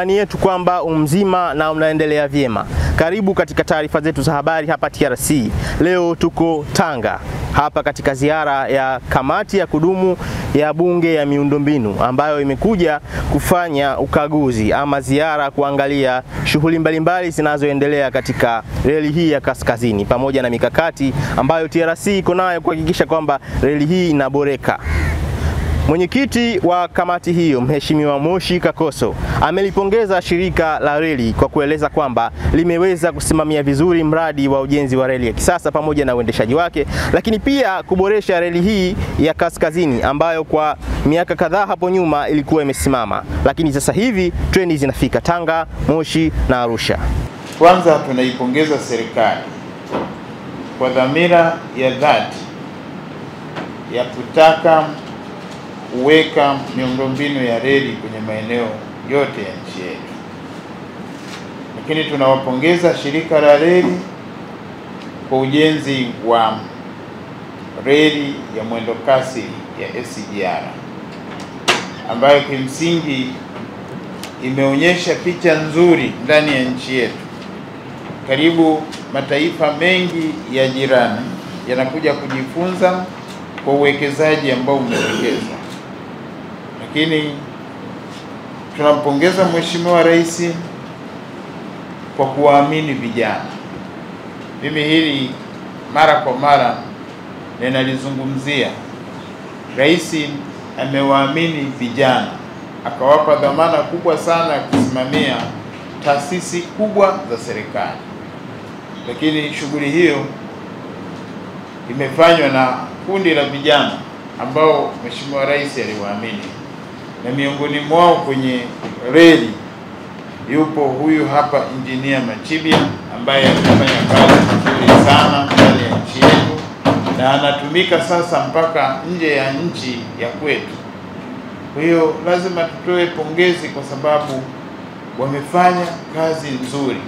imani yetu kwamba umzima na unaendelea vyema. Karibu katika taarifa zetu za habari hapa TRC. Leo tuko Tanga, hapa katika ziara ya kamati ya kudumu ya bunge ya miundombinu ambayo imekuja kufanya ukaguzi ama ziara kuangalia shughuli mbalimbali zinazoendelea katika reli hii ya kaskazini pamoja na mikakati ambayo TRC iko nayo kuhakikisha kwamba reli hii inaboreka. Mwenyekiti wa kamati hiyo, Mheshimiwa Moshi Kakoso, amelipongeza shirika la reli kwa kueleza kwamba limeweza kusimamia vizuri mradi wa ujenzi wa reli ya kisasa pamoja na uendeshaji wake, lakini pia kuboresha reli hii ya kaskazini ambayo kwa miaka kadhaa hapo nyuma ilikuwa imesimama, lakini sasa hivi treni zinafika Tanga, Moshi na Arusha. Kwanza tunaipongeza serikali kwa dhamira ya dhati ya kutaka kuweka miundombinu ya reli kwenye maeneo yote ya nchi yetu. Lakini tunawapongeza shirika la reli kwa ujenzi wa reli ya mwendo kasi ya SGR ambayo kimsingi imeonyesha picha nzuri ndani ya nchi yetu. Karibu mataifa mengi ya jirani yanakuja kujifunza kwa uwekezaji ambao umewekezwa. Lakini tunampongeza Mheshimiwa Rais kwa kuwaamini vijana. Mimi hili mara kwa mara ninalizungumzia. Rais amewaamini vijana, akawapa dhamana kubwa sana ya kusimamia taasisi kubwa za serikali. Lakini shughuli hiyo imefanywa na kundi la vijana ambao Mheshimiwa Rais aliwaamini. Na miongoni mwao kwenye reli yupo huyu hapa Engineer Machibia ambaye anafanya kazi nzuri sana ndani ya nchi yetu na anatumika sasa mpaka nje ya nchi ya kwetu. Kwa hiyo lazima tutoe pongezi kwa sababu wamefanya kazi nzuri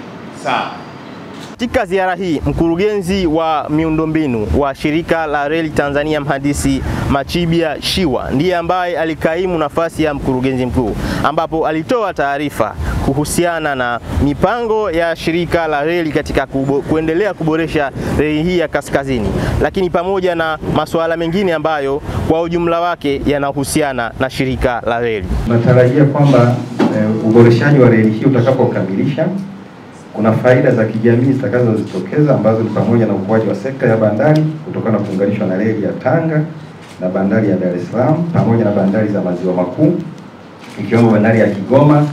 sana. Katika ziara hii, mkurugenzi wa miundombinu wa shirika la reli Tanzania, Mhandisi Machibia Shiwa, ndiye ambaye alikaimu nafasi ya mkurugenzi mkuu, ambapo alitoa taarifa kuhusiana na mipango ya shirika la reli katika kuendelea kuboresha reli hii ya kaskazini, lakini pamoja na masuala mengine ambayo kwa ujumla wake yanahusiana na shirika la reli. Natarajia kwamba uboreshaji wa reli hii utakapokamilisha kuna faida za kijamii zitakazojitokeza ambazo ni pamoja na ukuaji wa sekta ya bandari kutokana na kuunganishwa na reli ya Tanga na bandari ya Dar es Salaam pamoja na bandari za maziwa makuu ikiwemo bandari ya Kigoma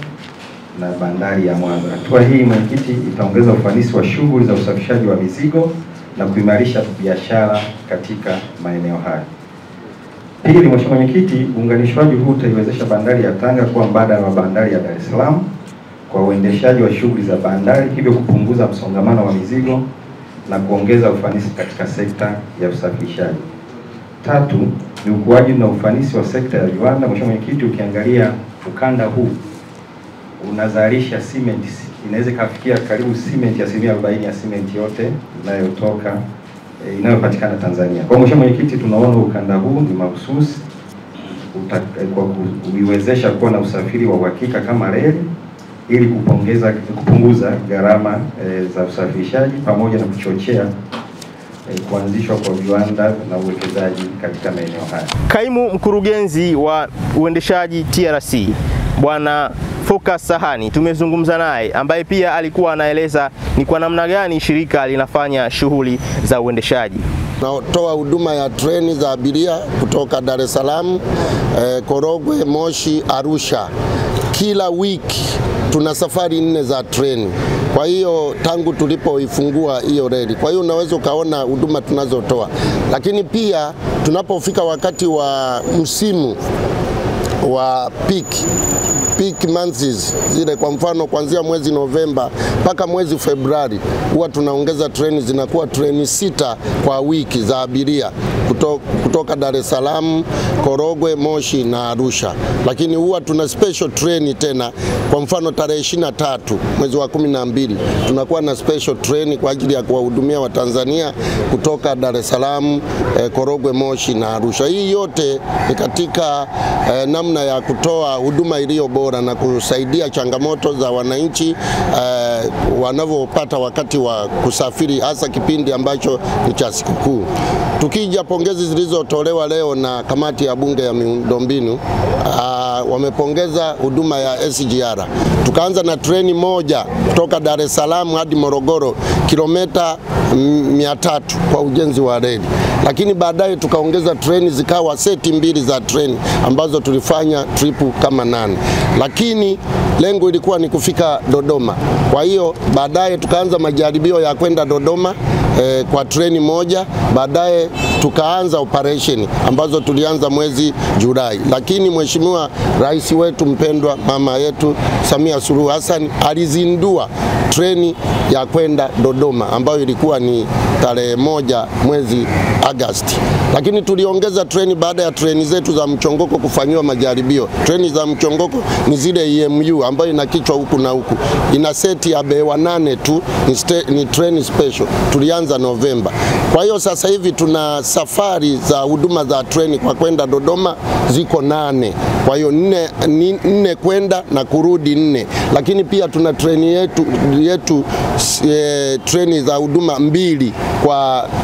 na bandari ya Mwanza. Hatua hii mwenyekiti itaongeza ufanisi wa shughuli za usafirishaji wa mizigo na kuimarisha biashara katika maeneo haya. Pili, Mheshimiwa Mwenyekiti, uunganishwaji huu utaiwezesha bandari ya Tanga kuwa mbadala wa bandari ya Dar es Salaam kwa uendeshaji wa shughuli za bandari, hivyo kupunguza msongamano wa mizigo na kuongeza ufanisi katika sekta ya usafirishaji. Tatu, ni ukuaji na ufanisi wa sekta ya viwanda. Mheshimiwa Mwenyekiti, ukiangalia ukanda huu unazalisha cement, inaweza kufikia karibu cement 40% ya cement yote inayopatikana Tanzania. Kwa Mheshimiwa Mwenyekiti, tunaona ukanda huu ni mahususi kwa kuiwezesha kuwa na usafiri wa uhakika kama reli ili kupunguza gharama za usafirishaji pamoja na kuchochea kuanzishwa kwa viwanda na uwekezaji katika maeneo haya. Kaimu mkurugenzi wa uendeshaji TRC Bwana Focus Sahani tumezungumza naye, ambaye pia alikuwa anaeleza ni kwa namna gani shirika linafanya shughuli za uendeshaji. Natoa huduma ya treni za abiria kutoka Dar es Salaam, Korogwe, Moshi, Arusha. Kila wiki tuna safari 4 za treni. Kwa hiyo tangu tulipoifungua hiyo reli. Kwa hiyo unaweza ukaona huduma tunazotoa. Lakini pia tunapofika wakati wa msimu wa peak months zile, kwa mfano kuanzia mwezi Novemba mpaka mwezi Februari huwa tunaongeza treni, zinakuwa treni 6 kwa wiki za abiria kutoka Dar es Salaam, Korogwe, Moshi na Arusha. Lakini huwa tuna special train tena. Kwa mfano tarehe 23 mwezi wa 12 tunakuwa na special train kwa ajili ya kuwahudumia Watanzania kutoka Dar es Salaam, Korogwe, Moshi na Arusha. Hii yote ni katika namna ya kutoa huduma iliyo bora na kusaidia changamoto za wananchi wanavyopata wakati wa kusafiri, hasa kipindi ambacho ni cha sikukuu. Tukija pongezi zilizotolewa leo na kamati ya bunge ya miundombinu, wamepongeza huduma ya SGR. Tukaanza na treni moja kutoka Dar es Salaam hadi Morogoro, kilomita 300 kwa ujenzi wa reli. Lakini baadaye tukaongeza treni, zikawa seti 2 za treni ambazo tulifanya tripu kama 8. Lakini lengo ilikuwa ni kufika Dodoma. Kwa hiyo baadaye tukaanza majaribio ya kwenda Dodoma kwa treni moja. Baadaye tukaanza operation ambazo tulianza mwezi Julai. Lakini Mheshimiwa Rais wetu mpendwa, mama yetu Samia Suluhu Hassan alizindua treni ya kwenda Dodoma ambayo ilikuwa ni tarehe 1 mwezi Agosti. Lakini tuliongeza treni baada ya treni zetu za mchongoko kufanyiwa majaribio. Treni za mchongoko ni zile EMU ambayo ina kichwa huku na huku. Ina seti ya bewa 8 tu, ni treni special. Tulianza Novemba. Kwa hiyo sasa hivi tuna safari za huduma za treni kwa kwenda Dodoma ziko 8. Kwa hiyo 4 kwenda na kurudi 4. Lakini pia tuna treni yetu treni za huduma 2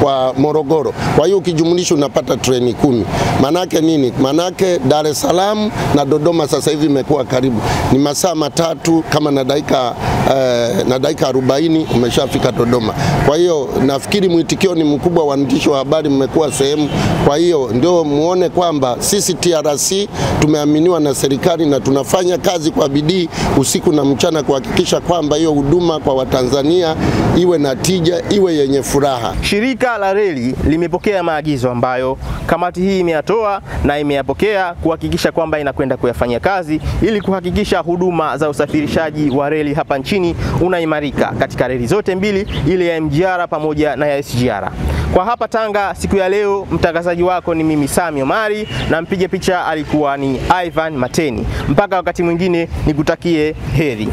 kwa Morogoro. Kwa hiyo ukijumlisha unapata treni 10. Manake nini? Manake Dar es Salaam na Dodoma sasa hivi imekuwa karibu. Ni masaa 3 kama na dakika 40 umeshafika Dodoma. Kwa hiyo nafikiri mwitikio ni mkubwa, waandishi wa habari mmekuwa sehemu. Kwa hiyo ndio muone kwamba sisi TRC tumeaminiwa na serikali na tunafanya kazi kwa bidii usiku na mchana kuhakikisha kwamba hiyo huduma kwa Watanzania iwe na tija, iwe yenye furaha. Shirika la reli limepokea maagizo ambayo kamati hii imeyatoa na imeyapokea kuhakikisha kwamba inakwenda kuyafanyia kazi ili kuhakikisha huduma za usafirishaji wa reli hapa nchini unaimarika katika reli zote mbili, ile ya MGR pamoja na ya SGR. Kwa hapa Tanga siku ya leo, mtangazaji wako ni mimi Sami Omari na mpige picha alikuwa ni Ivan Mateni. Mpaka wakati mwingine, nikutakie heri.